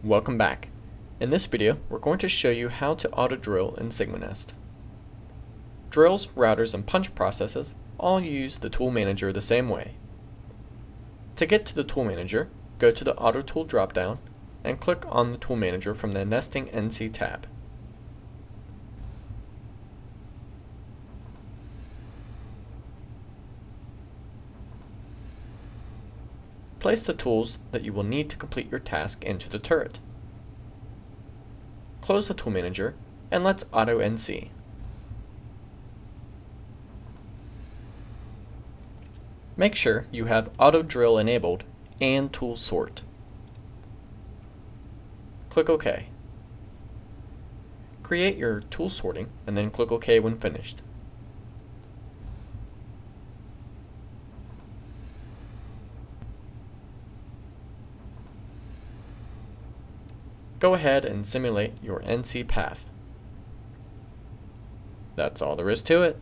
Welcome back. In this video, we're going to show you how to auto-drill in SigmaNEST. Drills, routers, and punch processes all use the Tool Manager the same way. To get to the Tool Manager, go to the Auto Tool dropdown and click on the Tool Manager from the Nesting NC tab. Place the tools that you will need to complete your task into the turret. Close the Tool Manager and let's Auto NC. Make sure you have Auto Drill enabled and Tool Sort. Click OK. Create your tool sorting and then click OK when finished. Go ahead and simulate your NC path. That's all there is to it.